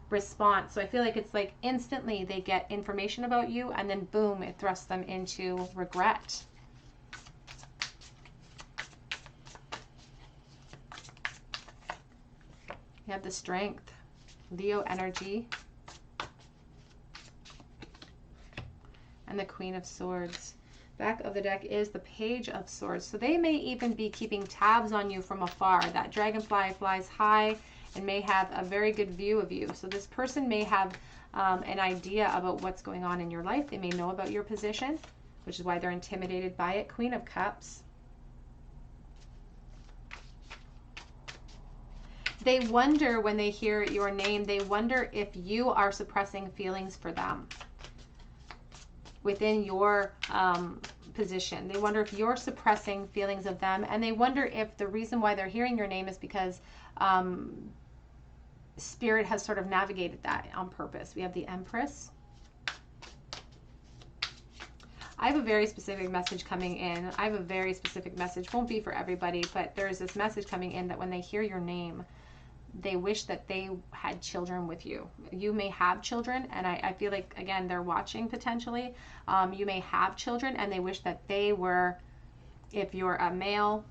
[SPEAKER 1] response. So I feel like it's like instantly they get information about you and then boom, it thrusts them into regret. You have the Strength, Leo energy, and the Queen of Swords. Back of the deck is the Page of Swords. So they may even be keeping tabs on you from afar. That dragonfly flies high and may have a very good view of you. So this person may have an idea about what's going on in your life. They may know about your position, which is why they're intimidated by it. Queen of Cups. They wonder when they hear your name, they wonder if you are suppressing feelings for them within your position. They wonder if you're suppressing feelings of them, and they wonder if the reason why they're hearing your name is because Spirit has sort of navigated that on purpose. We have the Empress. I have a very specific message coming in. I have a very specific message. Won't be for everybody, but there's this message coming in that when they hear your name, they wish that they had children with you. You may have children, and I feel like, again, they're watching potentially. You may have children, and they wish that they were, if you're a male,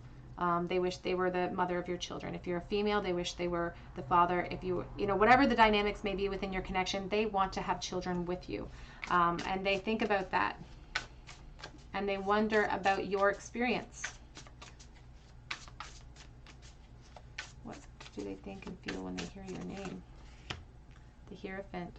[SPEAKER 1] they wish they were the mother of your children. If you're a female, they wish they were the father. If you know, whatever the dynamics may be within your connection, they want to have children with you. And they think about that. And they wonder about your experience. What do they think and feel when they hear your name? The Hierophant.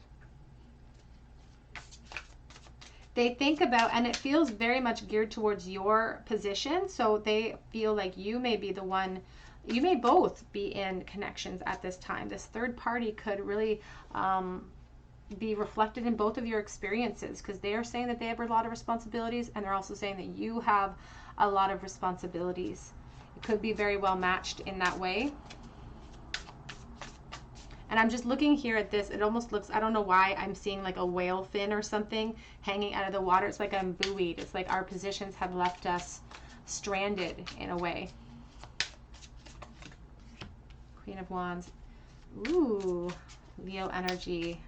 [SPEAKER 1] They think about, and it feels very much geared towards your position. So they feel like you may be the one, you may both be in connections at this time. This third party could really be reflected in both of your experiences, because they are saying that they have a lot of responsibilities, and they're also saying that you have a lot of responsibilities. It could be very well matched in that way. And I'm just looking here at this. It almost looks, I don't know why I'm seeing like a whale fin or something hanging out of the water. It's like I'm buoyed. It's like our positions have left us stranded in a way. Queen of Wands. Ooh, Leo energy.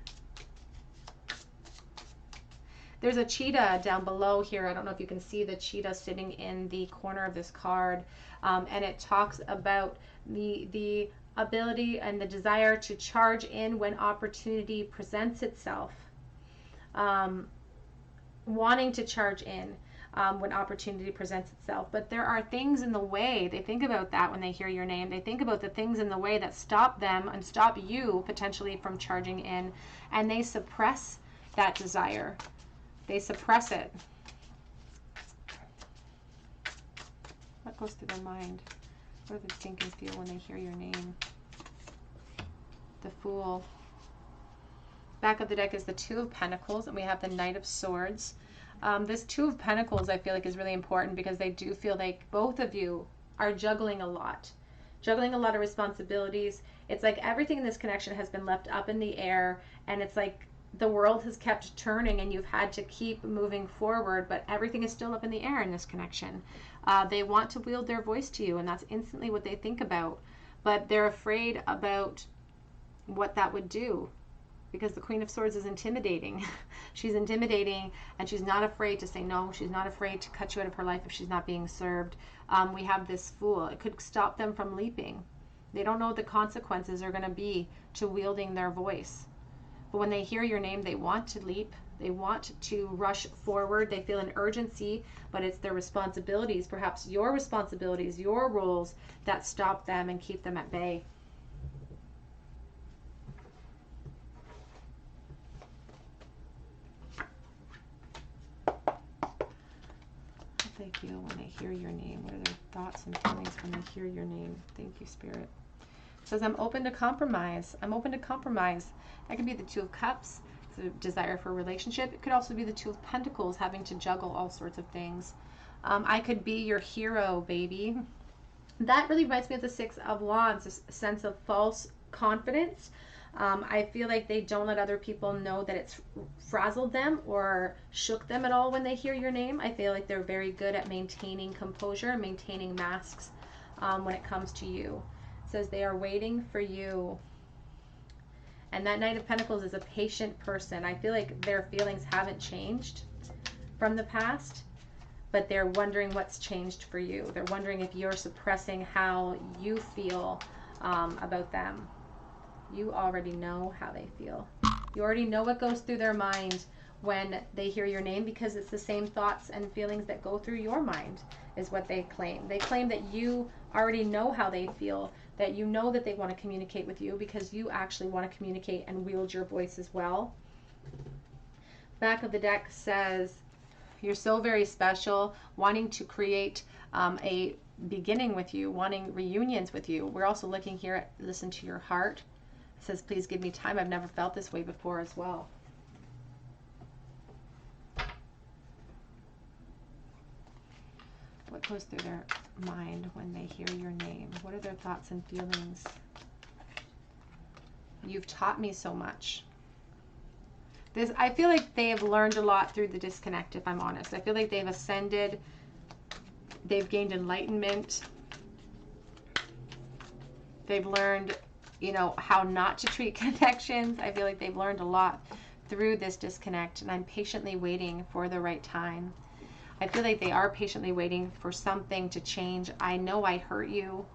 [SPEAKER 1] There's a cheetah down below here. I don't know if you can see the cheetah sitting in the corner of this card. And it talks about the ability and the desire to charge in when opportunity presents itself. Wanting to charge in when opportunity presents itself. But there are things in the way. They think about that when they hear your name. They think about the things in the way that stop them and stop you potentially from charging in. And they suppress that desire. They suppress it. What goes through their mind? What do they think and feel when they hear your name? The Fool. Back of the deck is the Two of Pentacles, and we have the Knight of Swords. This Two of Pentacles, I feel like, is really important because they do feel like both of you are juggling a lot of responsibilities. It's like everything in this connection has been left up in the air, and it's like the world has kept turning and you've had to keep moving forward, but everything is still up in the air in this connection. They want to wield their voice to you, and that's instantly what they think about, but they're afraid about what that would do, because the Queen of Swords is intimidating. She's intimidating, and she's not afraid to say no. She's not afraid to cut you out of her life if she's not being served. We have this Fool. It could stop them from leaping. They don't know what the consequences are going to be to wielding their voice. But when they hear your name, they want to leap. They want to rush forward. They feel an urgency, but it's their responsibilities, perhaps your responsibilities, your roles, that stop them and keep them at bay. How they feel when they hear your name. What are their thoughts and feelings when they hear your name? Thank you, Spirit. It says, I'm open to compromise. I'm open to compromise. That could be the Two of Cups, the desire for a relationship. It could also be the Two of Pentacles, having to juggle all sorts of things. I could be your hero, baby. That really reminds me of the Six of Wands, a sense of false confidence. I feel like they don't let other people know that it's frazzled them or shook them at all when they hear your name. I feel like they're very good at maintaining composure and maintaining masks when it comes to you. It says they are waiting for you. And that Knight of Pentacles is a patient person. I feel like their feelings haven't changed from the past, but they're wondering what's changed for you. They're wondering if you're suppressing how you feel about them. You already know how they feel. You already know what goes through their mind when they hear your name, because it's the same thoughts and feelings that go through your mind is what they claim. They claim that you already know how they feel, that you know that they want to communicate with you because you actually want to communicate and wield your voice as well. Back of the deck says, you're so very special, wanting to create a beginning with you, wanting reunions with you. We're also looking here at listen to your heart. It says, please give me time. I've never felt this way before as well. What goes through their mind when they hear your name? What are their thoughts and feelings? You've taught me so much. I feel like they have learned a lot through the disconnect, if I'm honest. I feel like they've ascended. They've gained enlightenment. They've learned, you know, how not to treat connections. I feel like they've learned a lot through this disconnect, and I'm patiently waiting for the right time. I feel like they are patiently waiting for something to change. I know I hurt you.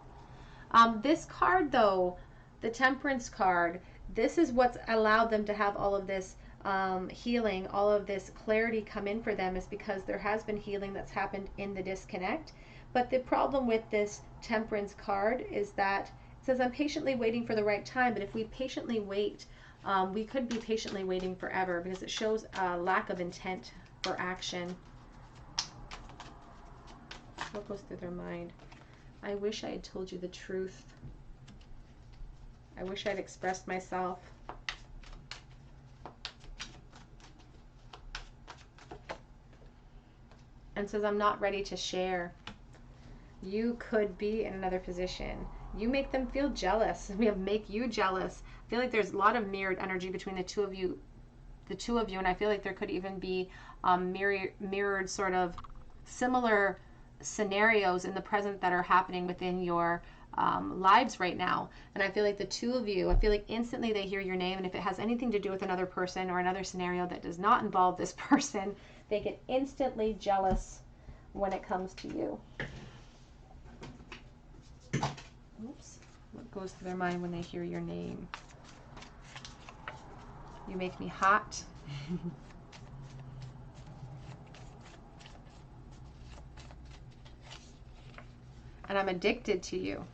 [SPEAKER 1] This card, though, the Temperance card, this is what's allowed them to have all of this healing, all of this clarity come in for them, is because there has been healing that's happened in the disconnect. But the problem with this Temperance card is that it says, I'm patiently waiting for the right time. But if we patiently wait, we could be patiently waiting forever, because it shows a lack of intent for action. What goes through their mind? I wish I had told you the truth. I wish I'd expressed myself. And says, I'm not ready to share. You could be in another position. You make them feel jealous. We have make you jealous. I feel like there's a lot of mirrored energy between the two of you, and I feel like there could even be mirrored sort of similar scenarios in the present that are happening within your lives right now. And I feel like the two of you, I feel like instantly they hear your name, and if it has anything to do with another person or another scenario that does not involve this person, they get instantly jealous when it comes to you. Oops. What goes through their mind when they hear your name? You make me hot. And I'm addicted to you.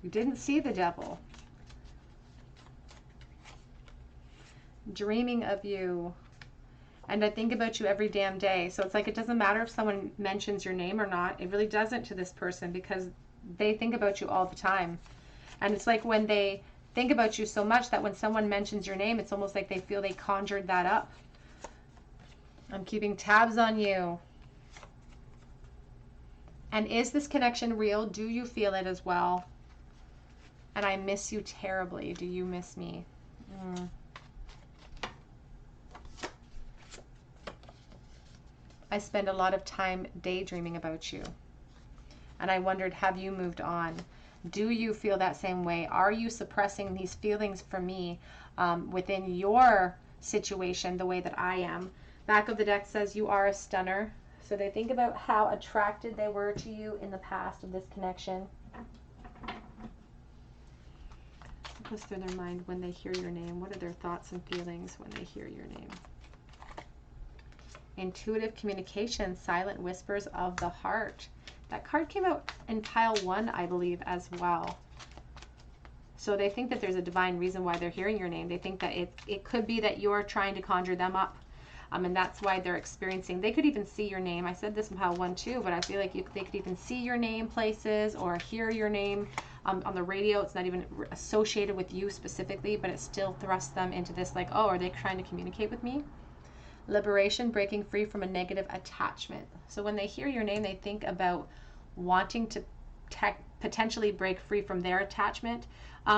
[SPEAKER 1] You didn't see the devil. Dreaming of you. And I think about you every damn day. So it's like it doesn't matter if someone mentions your name or not. It really doesn't to this person because they think about you all the time. And it's like when they think about you so much that when someone mentions your name, it's almost like they feel they conjured that up. I'm keeping tabs on you. And is this connection real? Do you feel it as well? And I miss you terribly. Do you miss me? I spend a lot of time daydreaming about you. And I wondered, have you moved on? Do you feel that same way? Are you suppressing these feelings for me within your situation the way that I am? Back of the deck says you are a stunner. So they think about how attracted they were to you in the past of this connection. What goes through their mind when they hear your name? What are their thoughts and feelings when they hear your name? Intuitive communication, silent whispers of the heart. That card came out in pile 1, I believe, as well. So they think that there's a divine reason why they're hearing your name. They think that it could be that you're trying to conjure them up. And that's why they're experiencing. They could even see your name. I said this in pile 1 too, but I feel like they could even see your name places or hear your name on the radio. It's not even associated with you specifically, but it still thrusts them into this like, oh, are they trying to communicate with me? Liberation, breaking free from a negative attachment. So when they hear your name, they think about wanting to potentially break free from their attachment.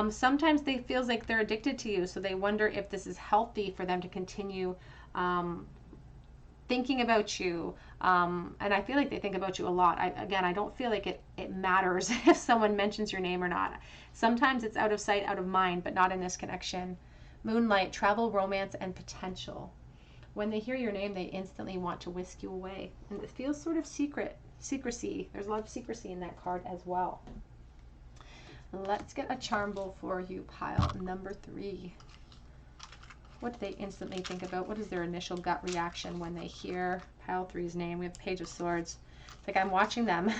[SPEAKER 1] Sometimes they feel like they're addicted to you, so they wonder if this is healthy for them to continue thinking about you. And I feel like they think about you a lot. Again, I don't feel like it matters if someone mentions your name or not. Sometimes it's out of sight, out of mind, but not in this connection. Moonlight, travel, romance, and potential. When they hear your name, they instantly want to whisk you away. And it feels sort of secrecy. There's a lot of secrecy in that card as well. Let's get a charm bowl for you, pile number 3. What do they instantly think about? What is their initial gut reaction when they hear pile 3's name? We have Page of Swords. It's like I'm watching them.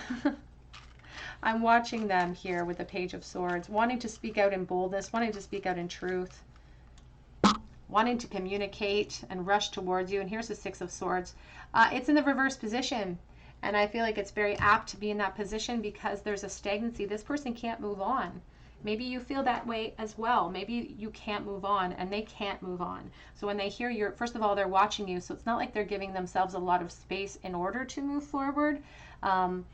[SPEAKER 1] I'm watching them here with the Page of Swords, wanting to speak out in boldness, wanting to speak out in truth, wanting to communicate and rush towards you. And here's the 6 of Swords. It's in the reverse position. And I feel like it's very apt to be in that position because there's a stagnancy. This person can't move on. Maybe you feel that way as well. Maybe you can't move on and they can't move on. So when they hear your, first of all, they're watching you. So it's not like they're giving themselves a lot of space in order to move forward. And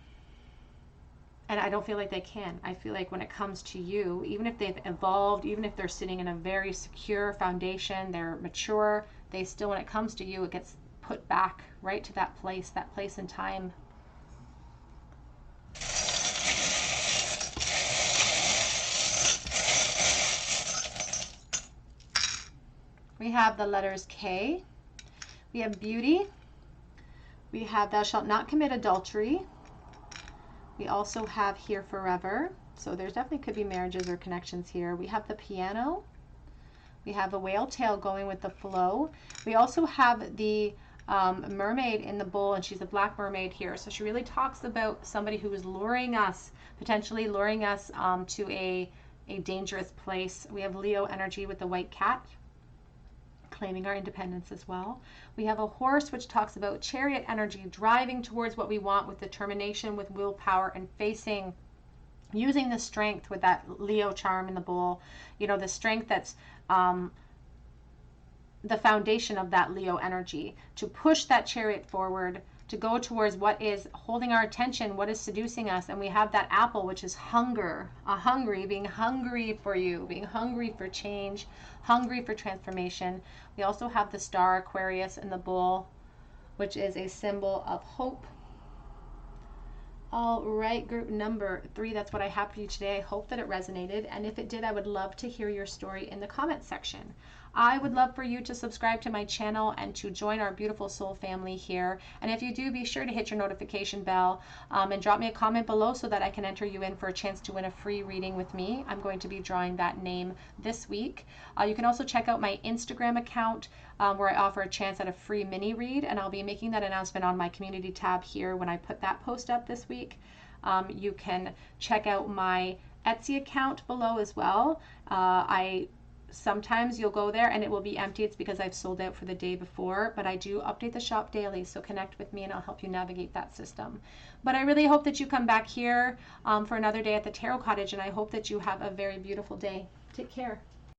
[SPEAKER 1] I don't feel like they can. I feel like when it comes to you, even if they've evolved, even if they're sitting in a very secure foundation, they're mature, they still, when it comes to you, it gets put back right to that place in time. We have the letters K. We have beauty. We have thou shalt not commit adultery. We also have here forever. So there's definitely could be marriages or connections here. We have the piano. We have a whale tail going with the flow. We also have the mermaid in the bowl, and she's a black mermaid here. So she really talks about somebody who is luring us, potentially luring us to a dangerous place. We have Leo energy with the white cat, claiming our independence as well. We have a horse, which talks about chariot energy, driving towards what we want with determination, with willpower, and facing, using the strength with that Leo charm in the bowl. You know, the strength that's the foundation of that Leo energy, to push that chariot forward, to go towards what is holding our attention, what is seducing us. And we have that apple, which is hunger, being hungry for you, being hungry for change, hungry for transformation. We also have the star, Aquarius, and the bull, which is a symbol of hope. All right, group number 3, that's what I have for you today. I hope that it resonated, and if it did, I would love to hear your story in the comment section. I would love for you to subscribe to my channel and to join our beautiful soul family here. And if you do, be sure to hit your notification bell and drop me a comment below so that I can enter you in for a chance to win a free reading with me. I'm going to be drawing that name this week. You can also check out my Instagram account where I offer a chance at a free mini read, and I'll be making that announcement on my community tab here when I put that post up this week. You can check out my Etsy account below as well. Sometimes you'll go there and it will be empty. It's because I've sold out for the day before, but I do update the shop daily, so connect with me and I'll help you navigate that system. But I really hope that you come back here for another day at the Tarot Cottage, and I hope that you have a very beautiful day. Take care.